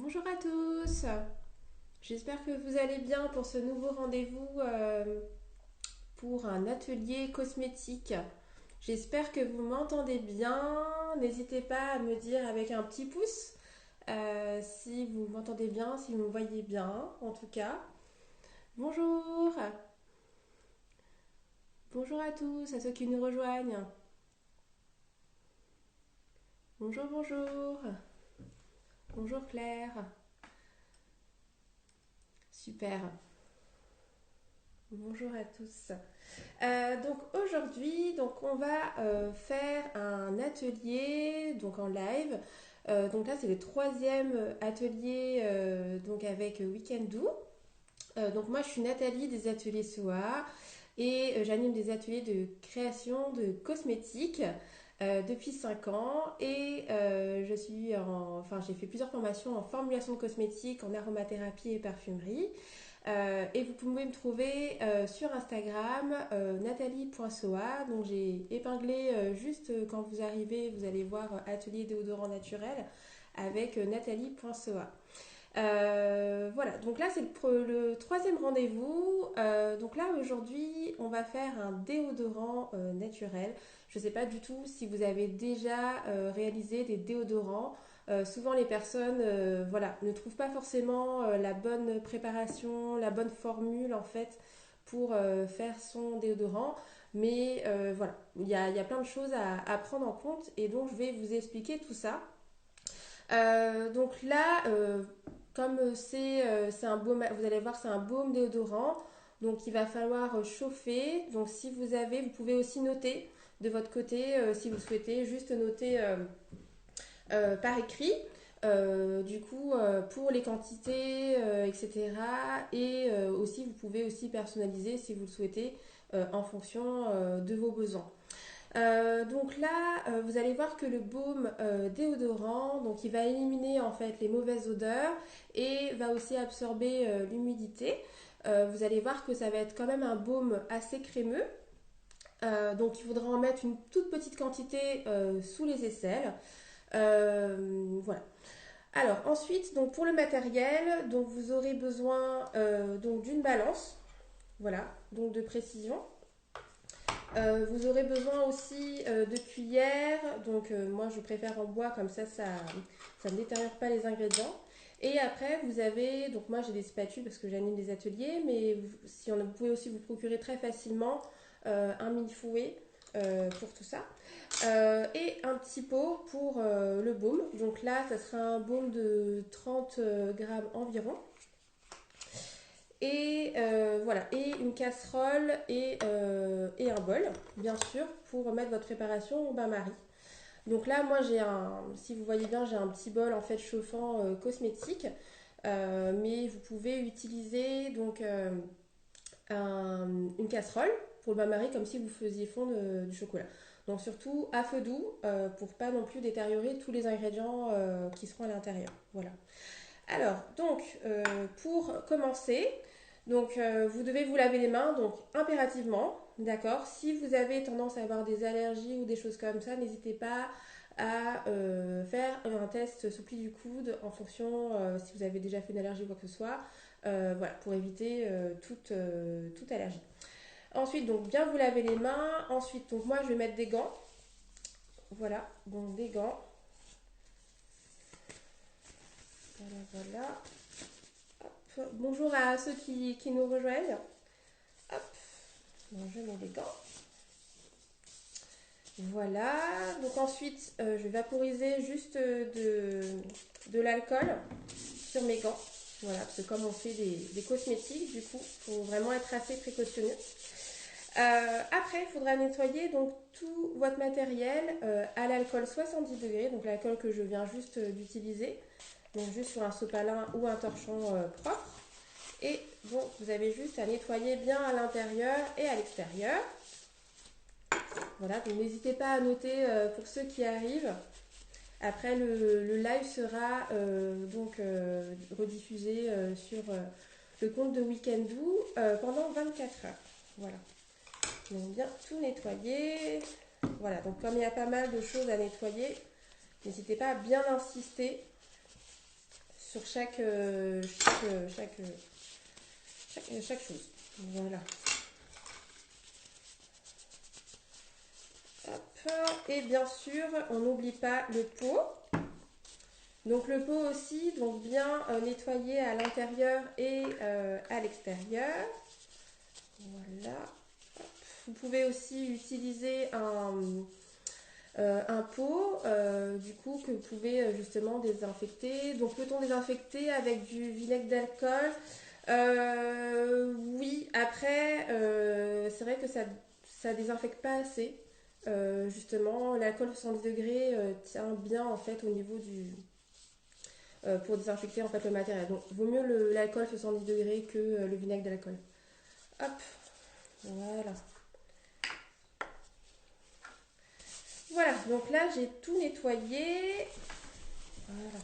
Bonjour à tous, j'espère que vous allez bien pour ce nouveau rendez-vous pour un atelier cosmétique. J'espère que vous m'entendez bien. N'hésitez pas à me dire avec un petit pouce si vous m'entendez bien, si vous me voyez bien en tout cas. Bonjour, bonjour à tous, à ceux qui nous rejoignent. Bonjour, bonjour, bonjour Claire. Super, bonjour à tous. Donc aujourd'hui, on va faire un atelier donc en live. Donc là, c'est le troisième atelier donc avec Weekendoo. Donc moi, je suis Nathalie des ateliers SOA et j'anime des ateliers de création de cosmétiques depuis 5 ans et j'ai fait plusieurs formations en formulation de cosmétiques, en aromathérapie et parfumerie. Et vous pouvez me trouver sur Instagram, nathalie.soa. Donc j'ai épinglé juste quand vous arrivez, vous allez voir atelier déodorant naturel avec nathalie.soa. Voilà, donc là c'est le troisième rendez-vous. Donc là aujourd'hui on va faire un déodorant naturel. Je ne sais pas du tout si vous avez déjà réalisé des déodorants. Souvent les personnes voilà, ne trouvent pas forcément la bonne préparation, la bonne formule en fait pour faire son déodorant. Mais voilà, il y a plein de choses à prendre en compte et donc je vais vous expliquer tout ça. Donc là, comme c'est un baume, vous allez voir, c'est un baume déodorant. Donc il va falloir chauffer. Donc si vous avez, vous pouvez aussi noter de votre côté, si vous souhaitez, juste noter par écrit. Pour les quantités, etc. Et aussi, vous pouvez aussi personnaliser si vous le souhaitez en fonction de vos besoins. Donc là, vous allez voir que le baume déodorant, donc il va éliminer en fait les mauvaises odeurs et va aussi absorber l'humidité. Vous allez voir que ça va être quand même un baume assez crémeux. Donc il faudra en mettre une toute petite quantité sous les aisselles. Voilà. Alors ensuite, donc pour le matériel, donc vous aurez besoin donc d'une balance, voilà, donc de précision. Vous aurez besoin aussi de cuillères. Donc moi je préfère en bois, comme ça ne détériore pas les ingrédients. Et après vous avez, donc moi j'ai des spatules parce que j'anime des ateliers, mais vous pouvez aussi vous procurer très facilement un mini-fouet pour tout ça. Et un petit pot pour le baume. Donc là ça sera un baume de 30 grammes environ. Et voilà, et une casserole et un bol, bien sûr, pour mettre votre préparation au bain-marie. Donc là, moi, si vous voyez bien, j'ai un petit bol en fait chauffant cosmétique, mais vous pouvez utiliser donc une casserole pour le bain-marie comme si vous faisiez fondre du chocolat. Donc surtout à feu doux pour pas non plus détériorer tous les ingrédients qui seront à l'intérieur. Voilà. Alors, donc, pour commencer, donc, vous devez vous laver les mains, donc impérativement, d'accord. Si vous avez tendance à avoir des allergies ou des choses comme ça, n'hésitez pas à faire un test sous pli du coude en fonction si vous avez déjà fait une allergie ou quoi que ce soit, voilà, pour éviter toute allergie. Ensuite, donc bien vous laver les mains. Ensuite, donc moi je vais mettre des gants, voilà, donc des gants, voilà, voilà. Bonjour à ceux qui nous rejoignent. Hop, bon, je mets les gants. Voilà, donc ensuite je vais vaporiser juste de l'alcool sur mes gants. Voilà, parce que comme on fait des cosmétiques, du coup, il faut vraiment être assez précautionneux. Après, il faudra nettoyer donc tout votre matériel à l'alcool 70 degrés, donc l'alcool que je viens juste d'utiliser, donc juste sur un sopalin ou un torchon propre. Et donc vous avez juste à nettoyer bien à l'intérieur et à l'extérieur. Voilà, donc n'hésitez pas à noter pour ceux qui arrivent. Après, le live sera rediffusé sur le compte de Weekendoo pendant 24 heures. Voilà. Donc bien tout nettoyer. Voilà, donc comme il y a pas mal de choses à nettoyer, n'hésitez pas à bien insister sur chaque chose. Voilà. Hop. Et bien sûr, on n'oublie pas le pot. Donc le pot aussi, donc bien nettoyer à l'intérieur et à l'extérieur. Voilà. Hop. Vous pouvez aussi utiliser un pot du coup que vous pouvez justement désinfecter. Donc peut-on désinfecter avec du vinaigre d'alcool? Oui, après c'est vrai que ça désinfecte pas assez. Justement, l'alcool 70 degrés tient bien en fait au niveau du pour désinfecter en fait le matériel. Donc vaut mieux l'alcool 70 degrés que le vinaigre d'alcool. Hop, voilà. Voilà, donc là j'ai tout nettoyé. Voilà.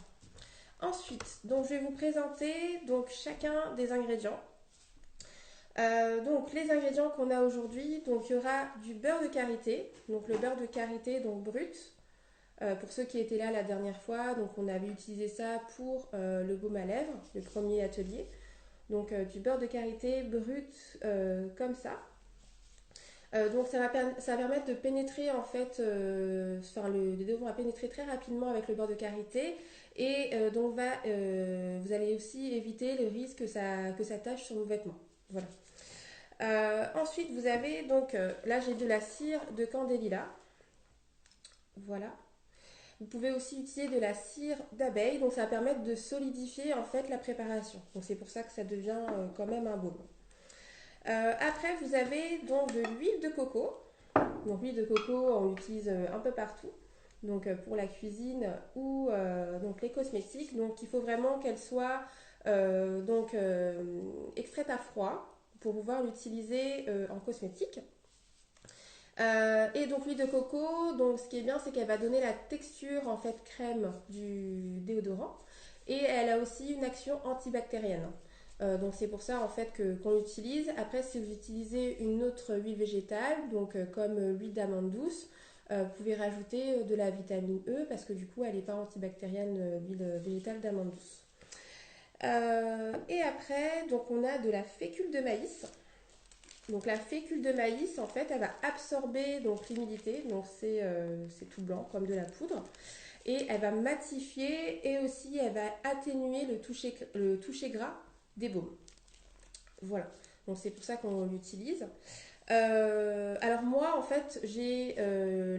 Ensuite, donc je vais vous présenter donc chacun des ingrédients. Donc les ingrédients qu'on a aujourd'hui, donc il y aura du beurre de karité, donc le beurre de karité donc brut. Pour ceux qui étaient là la dernière fois, donc on avait utilisé ça pour le baume à lèvres, le premier atelier. Donc du beurre de karité brut comme ça. Donc ça va permettre de pénétrer en fait, le déodorant va pénétrer très rapidement avec le beurre de karité et donc vous allez aussi éviter le risque que ça tâche sur vos vêtements. Voilà. Ensuite vous avez donc là j'ai de la cire de candélila. Voilà. Vous pouvez aussi utiliser de la cire d'abeille, donc ça va permettre de solidifier en fait la préparation. Donc c'est pour ça que ça devient quand même un baume. Après vous avez donc de l'huile de coco. Donc l'huile de coco on l'utilise un peu partout. Donc pour la cuisine ou donc les cosmétiques. Donc il faut vraiment qu'elle soit extraite à froid pour pouvoir l'utiliser en cosmétique. Et donc l'huile de coco, donc ce qui est bien, c'est qu'elle va donner la texture en fait crème du déodorant et elle a aussi une action antibactérienne. Donc c'est pour ça en fait qu'on l'utilise. Après, si vous utilisez une autre huile végétale, donc comme l'huile d'amande douce, vous pouvez rajouter de la vitamine E parce que du coup elle n'est pas antibactérienne l'huile végétale d'amande douce. Et après, donc on a de la fécule de maïs. Donc la fécule de maïs, en fait, elle va absorber donc l'humidité, donc c'est tout blanc comme de la poudre, et elle va matifier et aussi elle va atténuer le toucher gras des baumes. Voilà, donc c'est pour ça qu'on l'utilise. Alors moi, en fait, j'ai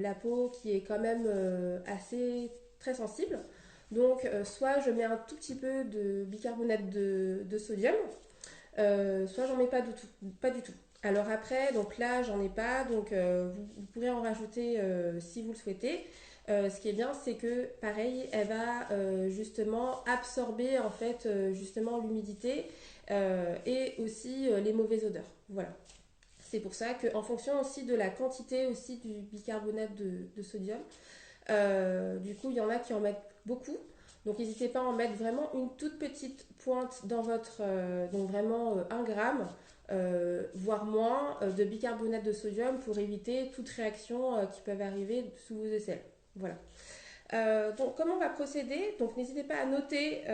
la peau qui est quand même assez très sensible, donc soit je mets un tout petit peu de bicarbonate de sodium, soit j'en mets pas du tout. Alors après, donc là, j'en ai pas, donc vous pourrez en rajouter si vous le souhaitez. Ce qui est bien, c'est que pareil, elle va justement absorber en fait justement l'humidité et aussi les mauvaises odeurs. Voilà. C'est pour ça qu'en fonction aussi de la quantité aussi du bicarbonate de sodium, du coup, il y en a qui en mettent beaucoup. Donc n'hésitez pas à en mettre vraiment une toute petite pointe dans votre, donc vraiment 1 gramme, voire moins, de bicarbonate de sodium pour éviter toute réaction qui peuvent arriver sous vos aisselles. Voilà. Donc comment on va procéder? Donc n'hésitez pas à noter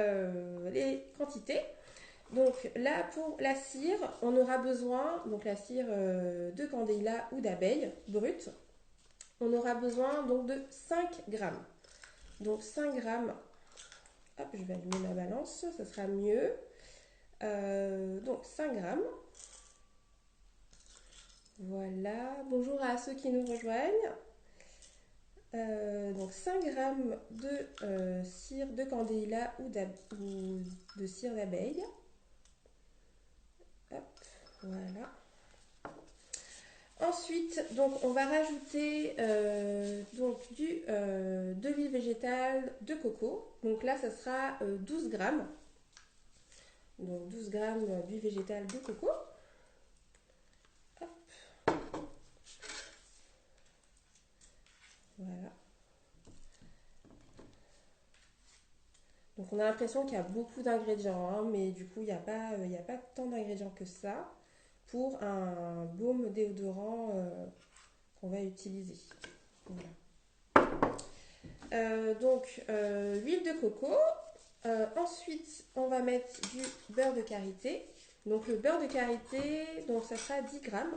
les quantités. Donc là pour la cire, on aura besoin, donc la cire de candéla ou d'abeille brute, on aura besoin donc de 5 grammes. Donc 5 grammes. Hop, je vais allumer ma balance, ça sera mieux. Donc 5 grammes. Voilà, bonjour à ceux qui nous rejoignent. Donc 5 grammes de cire de candéla ou de cire d'abeille. Hop, voilà. Ensuite, donc on va rajouter de l'huile végétale de coco. Donc là, ça sera 12 grammes. Donc 12 grammes d'huile végétale de coco. Hop. Voilà. Donc on a l'impression qu'il y a beaucoup d'ingrédients, hein, mais du coup, il n'y a pas tant d'ingrédients que ça pour un baume déodorant qu'on va utiliser. Voilà. Donc, huile de coco. Ensuite, on va mettre du beurre de karité. Donc le beurre de karité, donc ça sera 10 grammes.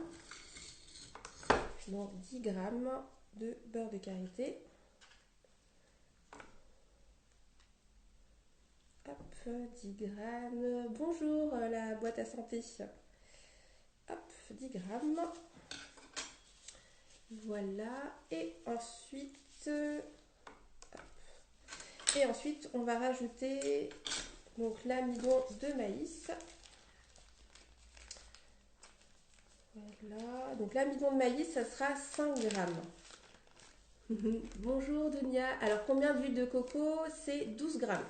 Donc 10 grammes de beurre de karité. Hop, 10 grammes. Bonjour la boîte à santé. Hop, 10 grammes. Voilà. Et ensuite, on va rajouter donc l'amidon de maïs. Voilà. Donc l'amidon de maïs, ça sera 5 grammes. Bonjour Dunia. Alors combien d'huile de coco? C'est 12 grammes.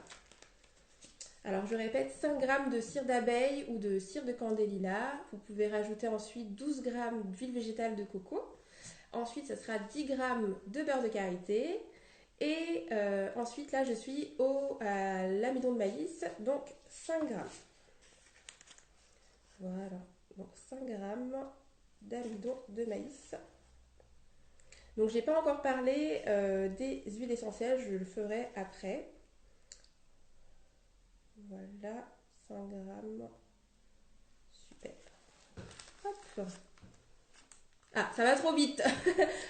Alors je répète, 5 grammes de cire d'abeille ou de cire de candélila. Vous pouvez rajouter ensuite 12 grammes d'huile végétale de coco. Ensuite, ça sera 10 grammes de beurre de karité. Et ensuite, là, je suis à l'amidon de maïs, donc 5 grammes. Voilà, donc 5 grammes d'amidon de maïs. Donc, j'ai pas encore parlé des huiles essentielles, je le ferai après. Voilà, 5 grammes. Super. Hop. Ah, ça va trop vite.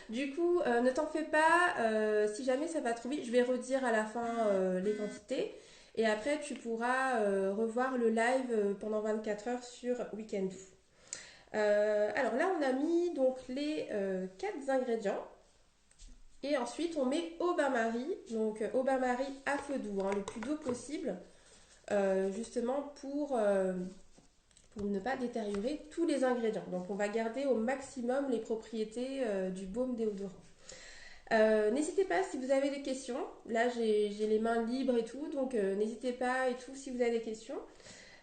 Du coup, ne t'en fais pas. Si jamais ça va trop vite, je vais redire à la fin les quantités. Et après, tu pourras revoir le live pendant 24 heures sur Weekend. Alors là, on a mis donc les 4 ingrédients. Et ensuite, on met au bain-marie. Donc, au bain-marie à feu doux, hein, le plus doux possible. Justement pour ne pas détériorer tous les ingrédients. Donc on va garder au maximum les propriétés du baume déodorant. N'hésitez pas si vous avez des questions. Là j'ai les mains libres et tout, donc n'hésitez pas et tout si vous avez des questions.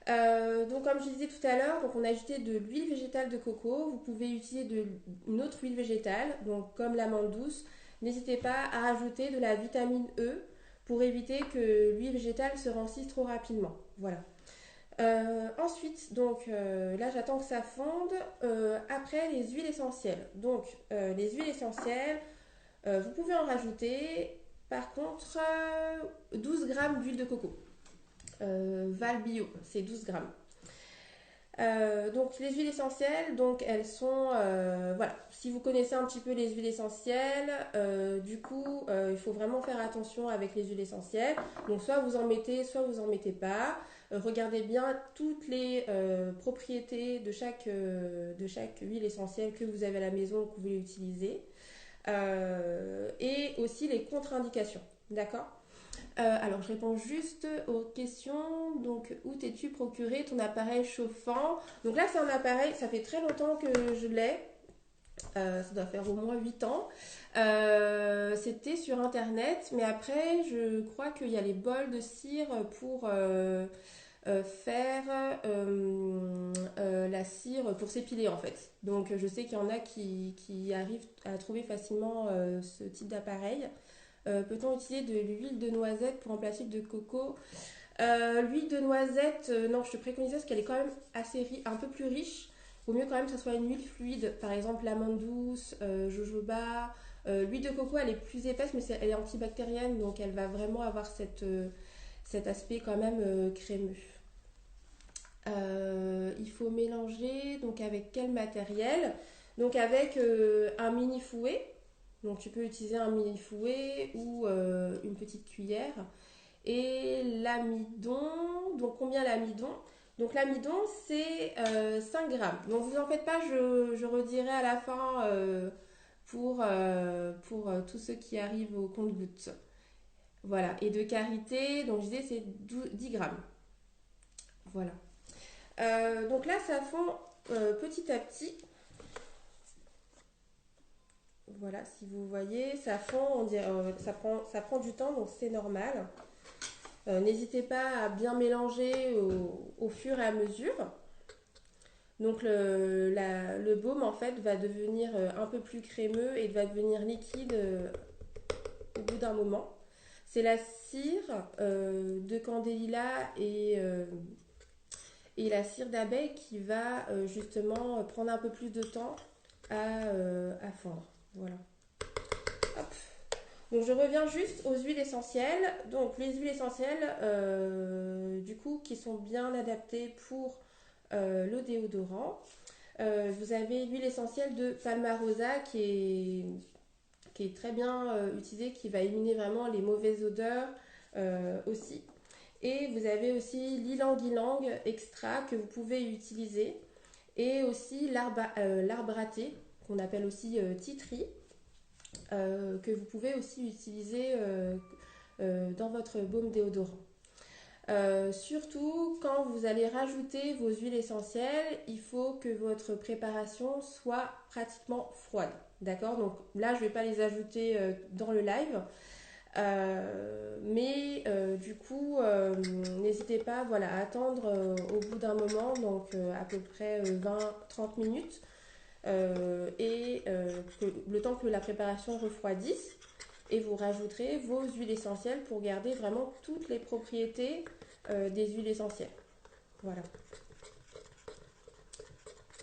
Donc comme je disais tout à l'heure, donc on a ajouté de l'huile végétale de coco. Vous pouvez utiliser une autre huile végétale, donc comme l'amande douce. N'hésitez pas à rajouter de la vitamine E pour éviter que l'huile végétale se rancisse trop rapidement. Voilà. Ensuite, donc là j'attends que ça fonde. Après les huiles essentielles. Donc les huiles essentielles, vous pouvez en rajouter. Par contre, 12 grammes d'huile de coco. Val Bio, c'est 12 grammes. Donc les huiles essentielles, donc elles sont, voilà, si vous connaissez un petit peu les huiles essentielles, du coup il faut vraiment faire attention avec les huiles essentielles. Donc soit vous en mettez, soit vous en mettez pas. Regardez bien toutes les propriétés de chaque huile essentielle que vous avez à la maison, que vous voulez utiliser. Et aussi les contre-indications, d'accord? Alors, je réponds juste aux questions. Donc, où t'es-tu procuré ton appareil chauffant? Donc là, c'est un appareil, ça fait très longtemps que je l'ai. Ça doit faire au moins 8 ans. C'était sur internet, mais après, je crois qu'il y a les bols de cire pour faire la cire pour s'épiler en fait. Donc, je sais qu'il y en a qui arrivent à trouver facilement ce type d'appareil. Peut-on utiliser de l'huile de noisette pour remplacer l'huile de coco? L'huile de noisette, non, je te préconise parce qu'elle est quand même un peu plus riche. Il vaut mieux quand même que ce soit une huile fluide, par exemple l'amande douce, jojoba. L'huile de coco, elle est plus épaisse, mais elle est antibactérienne, donc elle va vraiment avoir cet aspect quand même crémeux. Il faut mélanger, donc avec quel matériel? Donc avec un mini fouet. Donc tu peux utiliser un mini fouet ou une petite cuillère. Et l'amidon, donc combien l'amidon? Donc l'amidon c'est 5 grammes. Donc vous en faites pas, je redirai à la fin pour tous ceux qui arrivent au compte-gouttes. Voilà, et de karité, donc je disais c'est 10 grammes. Voilà. Donc là ça fond petit à petit. Voilà, si vous voyez, ça fond, ça prend du temps, donc c'est normal. N'hésitez pas à bien mélanger au fur et à mesure. Donc le baume en fait va devenir un peu plus crémeux et va devenir liquide au bout d'un moment. C'est la cire de candélila et la cire d'abeille qui va justement prendre un peu plus de temps à fondre. Voilà. Hop. Donc je reviens juste aux huiles essentielles. Donc les huiles essentielles, du coup, qui sont bien adaptées pour le déodorant. Vous avez l'huile essentielle de Palmarosa qui est très bien utilisée, qui va éliminer vraiment les mauvaises odeurs aussi. Et vous avez aussi l'ylang-ylang extra que vous pouvez utiliser. Et aussi l'arbre à thé, qu'on appelle aussi tea tree, que vous pouvez aussi utiliser dans votre baume déodorant. Surtout quand vous allez rajouter vos huiles essentielles, il faut que votre préparation soit pratiquement froide. D'accord? Donc là, je ne vais pas les ajouter dans le live. Du coup, n'hésitez pas voilà, à attendre au bout d'un moment, donc à peu près 20-30 minutes, le temps que la préparation refroidisse. Et vous rajouterez vos huiles essentielles pour garder vraiment toutes les propriétés des huiles essentielles. Voilà.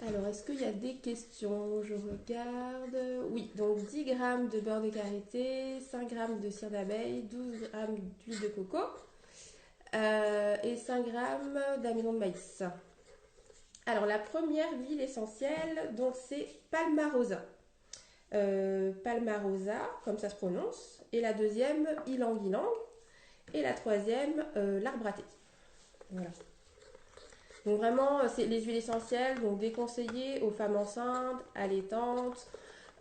Alors, est-ce qu'il y a des questions? Je regarde. Oui, donc 10 g de beurre de karité, 5 g de cire d'abeille, 12 g d'huile de coco et 5 g d'amidon de maïs. Alors, la première huile essentielle, donc c'est Palmarosa. Palmarosa, comme ça se prononce. Et la deuxième, ylang-ylang. Et la troisième, l'arbre à thé. Voilà. Donc vraiment, c'est les huiles essentielles, donc déconseillées aux femmes enceintes, allaitantes,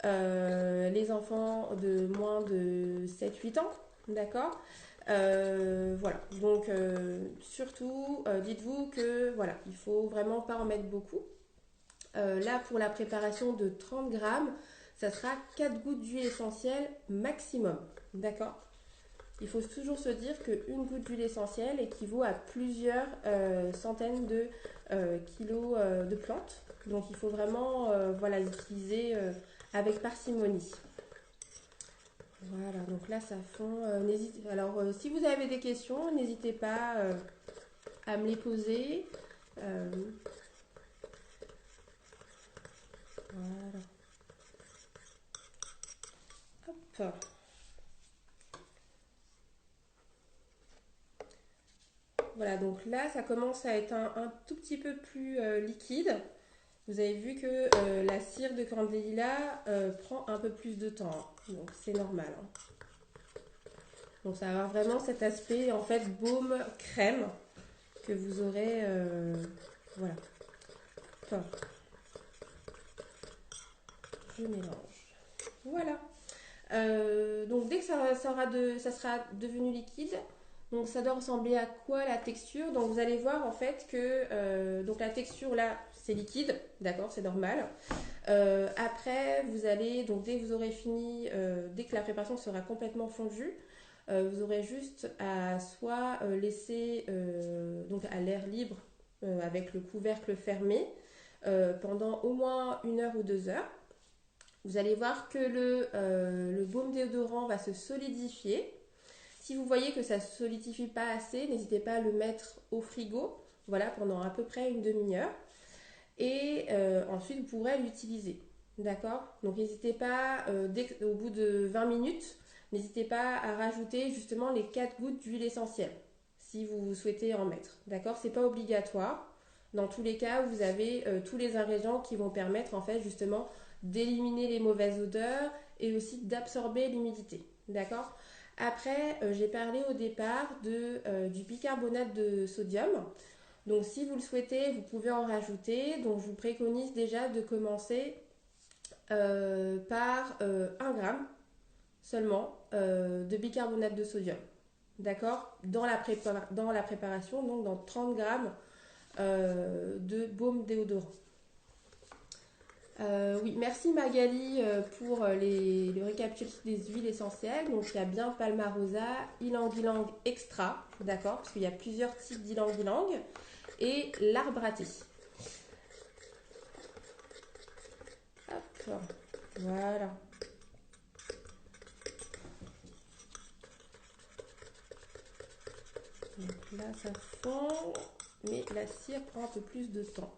les enfants de moins de 7-8 ans, d'accord. Voilà, donc surtout, dites-vous que voilà, il faut vraiment pas en mettre beaucoup. Là, pour la préparation de 30 grammes, ça sera 4 gouttes d'huile essentielle maximum, d'accord. Il faut toujours se dire qu'une goutte d'huile essentielle équivaut à plusieurs centaines de kilos de plantes. Donc il faut vraiment voilà, l'utiliser avec parcimonie. Voilà, donc là ça fond. Alors si vous avez des questions, n'hésitez pas à me les poser. Voilà. Hop. Voilà, donc là ça commence à être un tout petit peu plus liquide. Vous avez vu que la cire de Candela prend un peu plus de temps, hein. Donc c'est normal, hein. Donc ça va avoir vraiment cet aspect en fait baume crème que vous aurez, voilà. Enfin, je mélange. Voilà. Donc dès que ça sera devenu liquide, donc ça doit ressembler à quoi la texture? Donc vous allez voir en fait que donc la texture là c'est liquide, d'accord, c'est normal. Après vous allez, donc dès que vous aurez fini, dès que la préparation sera complètement fondue, vous aurez juste à soit laisser donc à l'air libre avec le couvercle fermé pendant au moins 1 heure ou 2 heures. Vous allez voir que le baume déodorant va se solidifier. Si vous voyez que ça ne se solidifie pas assez, n'hésitez pas à le mettre au frigo, voilà, pendant à peu près une demi-heure. Et ensuite, vous pourrez l'utiliser. D'accord? Donc, n'hésitez pas, au bout de 20 minutes, n'hésitez pas à rajouter justement les 4 gouttes d'huile essentielle, si vous souhaitez en mettre. D'accord? C'est pas obligatoire. Dans tous les cas, vous avez tous les ingrédients qui vont permettre en fait justement d'éliminer les mauvaises odeurs et aussi d'absorber l'humidité. D'accord? Après, j'ai parlé au départ du bicarbonate de sodium. Donc si vous le souhaitez, vous pouvez en rajouter. Donc je vous préconise déjà de commencer par 1 gramme seulement de bicarbonate de sodium. D'accord? Dans la préparation, donc dans 30 grammes de baume déodorant. Oui, merci Magali pour le récapitulatif des huiles essentielles. Donc il y a bien Palmarosa, ylang-ylang extra, d'accord, parce qu'il y a plusieurs types d'ylang-ylang, et l'arbre à thé. Hop, voilà. Donc là ça fond, mais la cire prend un peu plus de temps.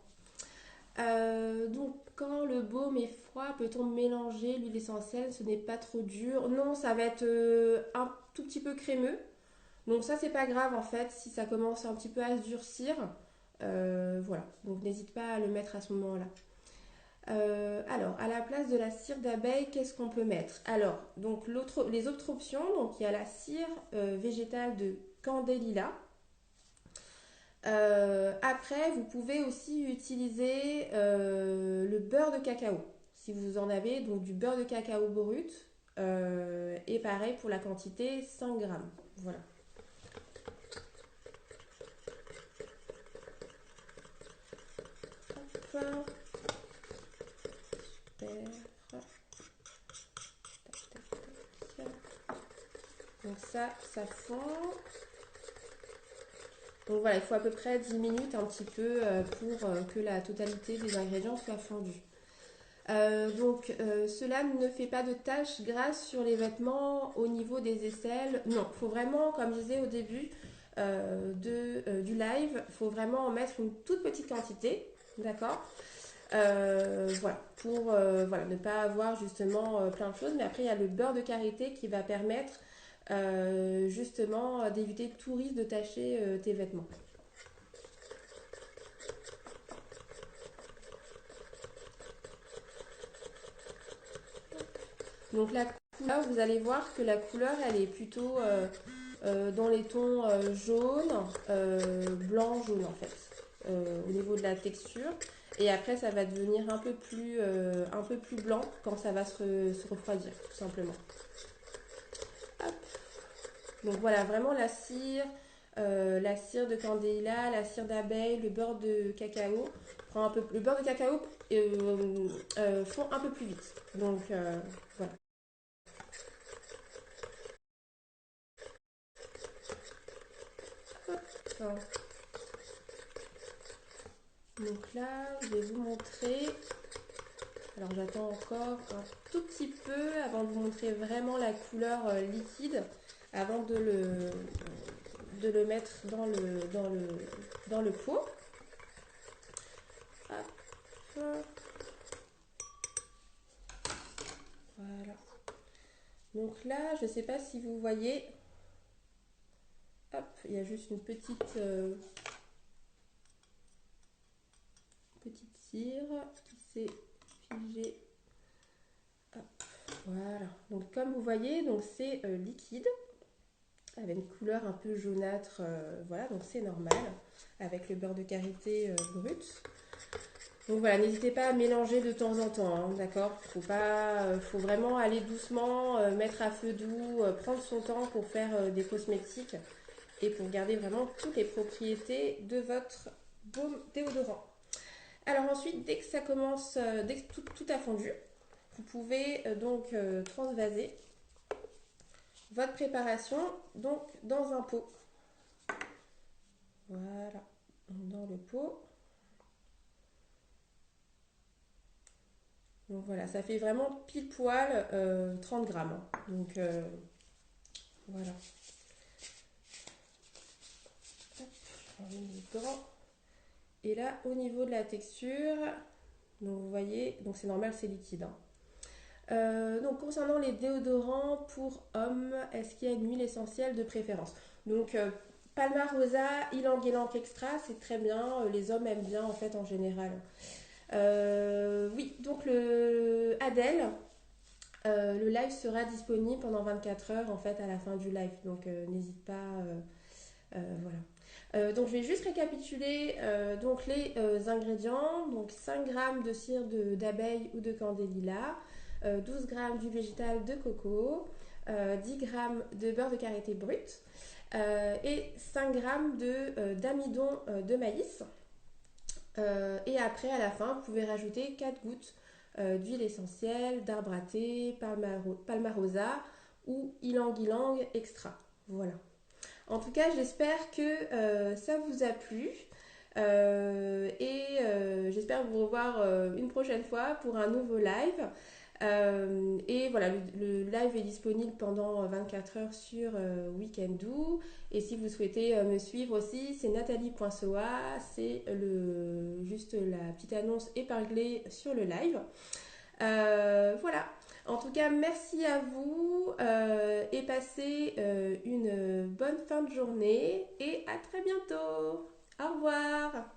Donc, quand le baume est froid, peut-on mélanger l'huile essentielle? Ce n'est pas trop dur. Non, ça va être un tout petit peu crémeux. Donc ça, c'est pas grave en fait si ça commence un petit peu à se durcir. Voilà, donc n'hésite pas à le mettre à ce moment-là. Alors, à la place de la cire d'abeille, qu'est-ce qu'on peut mettre? Alors, donc les autres options, donc il y a la cire végétale de Candélila. Après, vous pouvez aussi utiliser le beurre de cacao, si vous en avez, donc du beurre de cacao brut. Et pareil pour la quantité 5 grammes. Voilà. Hop, super. Donc ça fond. Donc voilà, il faut à peu près 10 minutes un petit peu pour que la totalité des ingrédients soit fondue. Cela ne fait pas de taches grasses sur les vêtements au niveau des aisselles. Non, il faut vraiment, comme je disais au début du live, il faut vraiment en mettre une toute petite quantité, d'accord. Voilà, pour voilà, ne pas avoir justement plein de choses. Mais après, il y a le beurre de karité qui va permettre justement d'éviter tout risque de tacher tes vêtements. Donc la couleur, vous allez voir que la couleur, elle est plutôt dans les tons jaune, blanc, jaune en fait, au niveau de la texture. Et après, ça va devenir un peu plus blanc quand ça va se refroidir, tout simplement. Hop. Donc voilà, vraiment la cire de candéla, la cire d'abeille, le beurre de cacao. Le beurre de cacao fond un peu plus vite. Donc voilà. Hop. Donc là, je vais vous montrer. Alors j'attends encore un tout petit peu avant de vous montrer vraiment la couleur liquide, avant de le mettre dans le pot. Hop. Voilà. Donc là, je ne sais pas si vous voyez, hop, il y a juste une petite cire qui s'est figée. Hop, voilà. Donc comme vous voyez, donc c'est liquide avec une couleur un peu jaunâtre, voilà, donc c'est normal avec le beurre de karité brut. Donc voilà, n'hésitez pas à mélanger de temps en temps, hein, d'accord. Faut vraiment aller doucement, mettre à feu doux, prendre son temps pour faire des cosmétiques et pour garder vraiment toutes les propriétés de votre baume déodorant. Alors ensuite, dès que ça commence, dès que tout a fondu, vous pouvez transvaser votre préparation donc dans un pot. Voilà, dans le pot. Donc voilà, ça fait vraiment pile poil 30 grammes. Donc voilà. Hop, je remets mes gants. Et là, au niveau de la texture, donc vous voyez, donc c'est normal, c'est liquide, hein. Donc concernant les déodorants pour hommes, est-ce qu'il y a une huile essentielle de préférence? Donc Palmarosa, Ylang Ylang Extra, c'est très bien. Les hommes aiment bien en fait en général. Oui, donc le Adèle, le live sera disponible pendant 24 heures en fait à la fin du live. Donc n'hésite pas. Voilà. Donc je vais juste récapituler donc les ingrédients. Donc 5 grammes de cire d'abeille ou de candélila, 12 grammes d'huile végétale de coco, 10 grammes de beurre de karité brut et 5 grammes d'amidon de maïs. Et après, à la fin, vous pouvez rajouter 4 gouttes d'huile essentielle, d'arbre à thé, palmarosa ou ylang ylang extra. Voilà. En tout cas, j'espère que ça vous a plu. J'espère vous revoir une prochaine fois pour un nouveau live. Et voilà, le live est disponible pendant 24 heures sur Weekendoo. Et si vous souhaitez me suivre aussi, c'est nathalie.soa, c'est juste la petite annonce épinglée sur le live. Voilà. En tout cas, merci à vous et passez une bonne fin de journée et à très bientôt. Au revoir.